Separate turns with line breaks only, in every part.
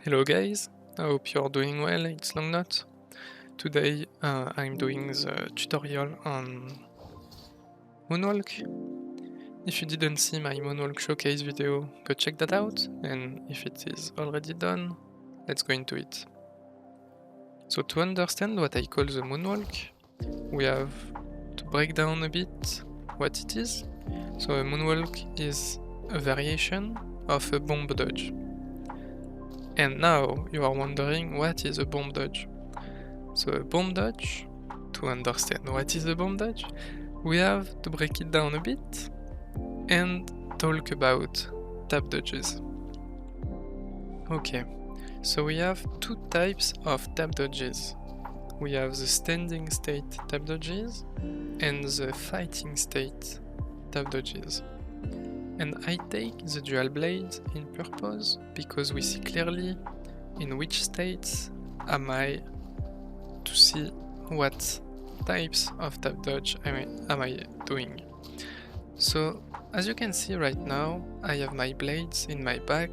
Hello guys, I hope you're doing well, it's LongNotes. Today I'm doing the tutorial on Moonwalk. If you didn't see my Moonwalk showcase video, go check that out, and if it is already done, let's go into it. So to understand what I call the Moonwalk, we have to break down a bit what it is. So a Moonwalk is a variation of a bomb dodge. And now you are wondering what is a bomb dodge. So a bomb dodge, to understand what is a bomb dodge, we have to break it down a bit and talk about tap dodges. Okay, so we have two types of tap dodges. We have the standing state tap dodges and the fighting state tap dodges. And I take the dual blades in purpose because we see clearly in which states am I to see what types of tap dodge am I doing. So as you can see right now, I have my blades in my back,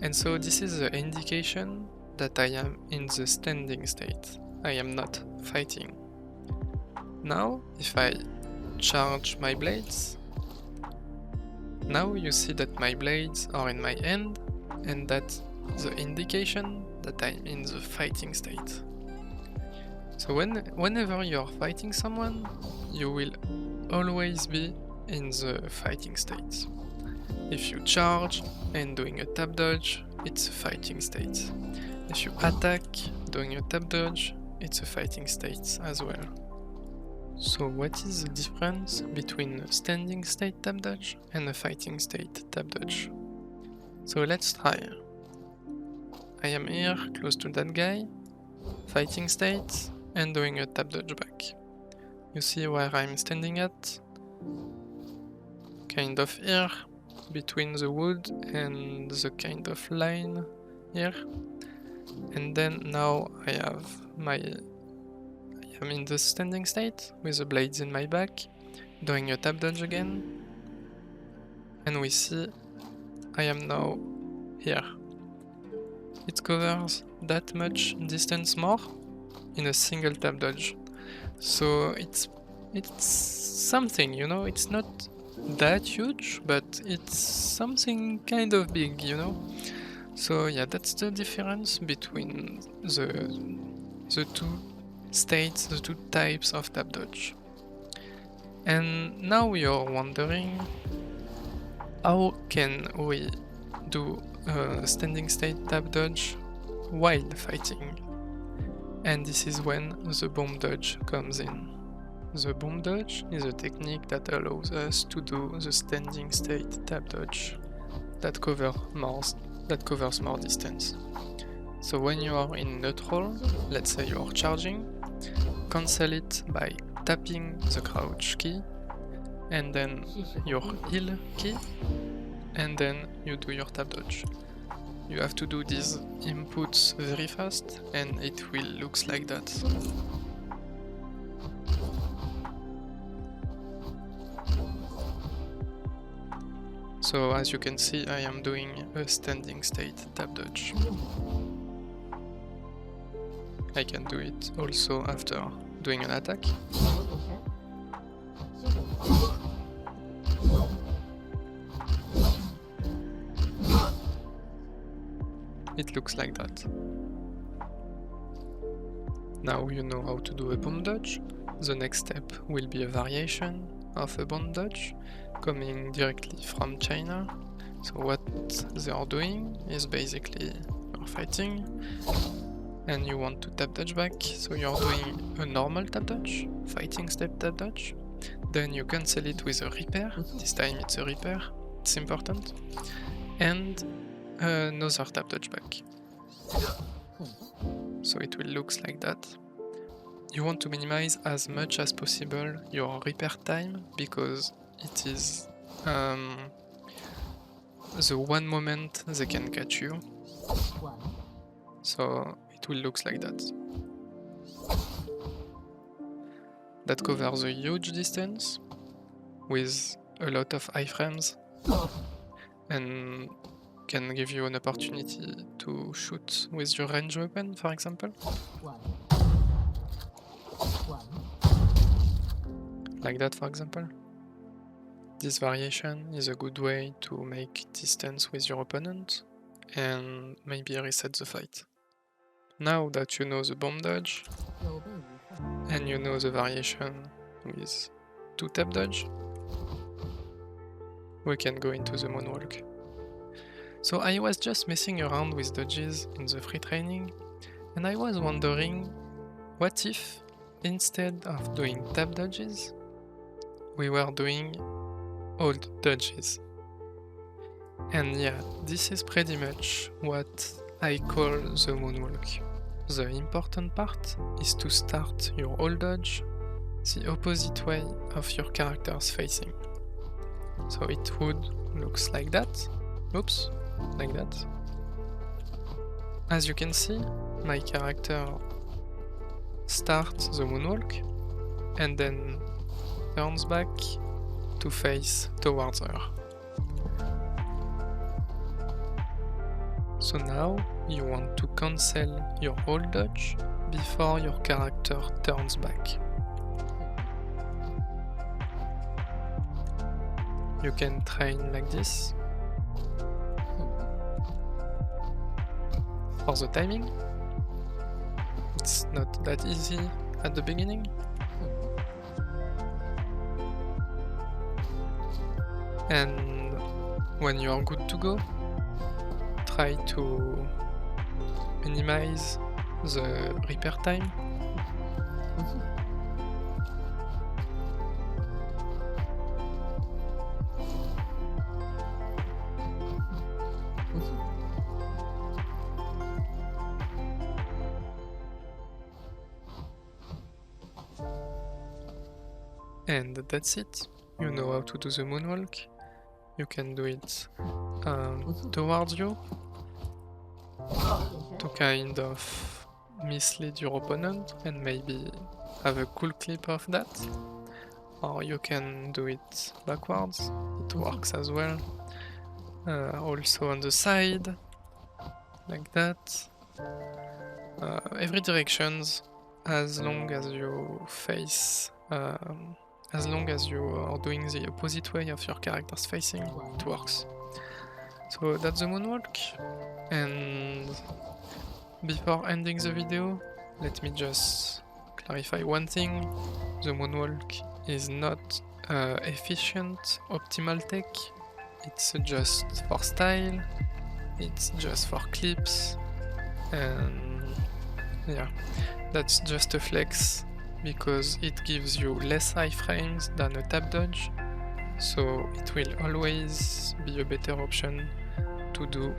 and so this is the indication that I am in the standing state. I am not fighting. Now if I charge my blades, now you see that my blades are in my hand, and that's the indication that I'm in the fighting state. So whenever you're fighting someone, you will always be in the fighting state. If you charge and doing a tap dodge, it's a fighting state. If you attack doing a tap dodge, it's a fighting state as well. So what is the difference between a standing state tap dodge and a fighting state tap dodge? So let's try. I am here close to that guy, fighting state, and doing a tap dodge back. You see where I'm standing at? Kind of here, between the wood and the kind of line here. And then now I am in the standing state with the blades in my back, doing a tap dodge again. And we see I am now here. It covers that much distance more in a single tap dodge. So it's something, you know, it's not that huge, but it's something kind of big, you know. So yeah, that's the difference between the two states, the two types of tap dodge. And now you're wondering, how can we do a standing state tap dodge while fighting? And this is when the bomb dodge comes in. The bomb dodge is a technique that allows us to do the standing state tap dodge that covers more distance. So when you are in neutral, let's say you are charging, cancel it by tapping the crouch key and then your heal key, and then you do your tap dodge. You have to do these inputs very fast, and it will look like that. So as you can see, I am doing a standing state tap dodge. I can do it also after doing an attack. It looks like that. Now you know how to do a bomb dodge. The next step will be a variation of a bomb dodge coming directly from China. So what they are doing is basically you're fighting and you want to tap dodge back, so you're doing a normal tap dodge, fighting step tap dodge, then you cancel it with a repair. This time it's a repair, it's important, and another tap dodge back. So it will look like that. You want to minimize as much as possible your repair time because it is the one moment they can catch you. So it will look like that. That covers a huge distance with a lot of iframes and can give you an opportunity to shoot with your range weapon, for example. Like that, for example. This variation is a good way to make distance with your opponent and maybe reset the fight. Now that you know the bomb dodge and you know the variation with 2 tap dodge, we can go into the Moonwalk. So I was just messing around with dodges in the free training, and I was wondering, what if instead of doing tap dodges, we were doing old dodges? And yeah, this is pretty much what I call the Moonwalk. The important part is to start your old dodge the opposite way of your character's facing. So it would looks like that. Oops, like that. As you can see, my character starts the Moonwalk and then turns back to face towards her. So now you want to cancel your old dodge before your character turns back. You can train like this. For the timing, it's not that easy at the beginning. And when you are good to go, try to minimize the repair time. And that's it. You know how to do the Moonwalk. You can do it towards you to kind of mislead your opponent and maybe have a cool clip of that. Or you can do it backwards, it works as well. Also on the side, like that. Every directions, as long as you face, as long as you are doing the opposite way of your character's facing, it works. So that's the Moonwalk, and before ending the video, let me just clarify one thing. The Moonwalk is not efficient, optimal tech, it's just for style, it's just for clips, and yeah, that's just a flex because it gives you less iframes than a tap dodge, so it will always be a better option to do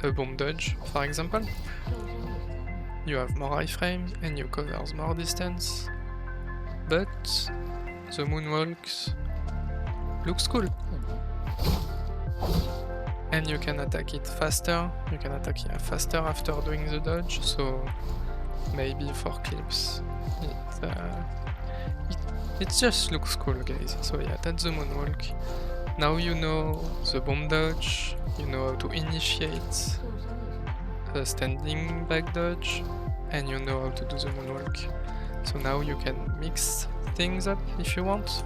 a bomb dodge, for example. You have more iframes and you cover more distance, but the Moonwalk looks cool. And you can attack it faster, you can attack it faster after doing the dodge, so maybe for clips it just looks cool, guys. So yeah, that's the Moonwalk. Now you know the bomb dodge, you know how to initiate a standing back dodge, and you know how to do the Moonwalk. So now you can mix things up if you want,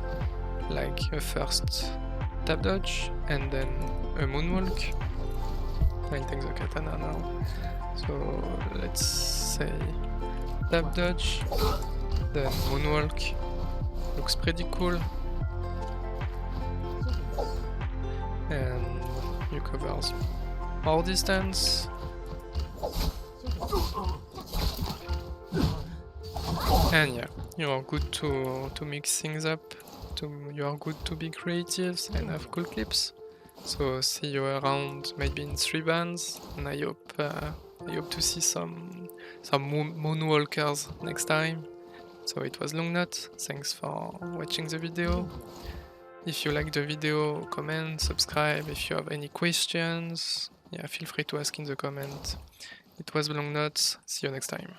like a first tap dodge and then a Moonwalk. I take the katana now. So let's say tap dodge, then Moonwalk. Looks pretty cool. And you cover more distance. And yeah, you are good to mix things up. You are good to be creative and have cool clips. So see you around maybe in 3 bands, and I hope to see some Moonwalkers next time. So it was LongNotes, thanks for watching the video. If you like the video, comment, subscribe. If you have any questions, yeah, feel free to ask in the comment. It was LongNotes, see you next time.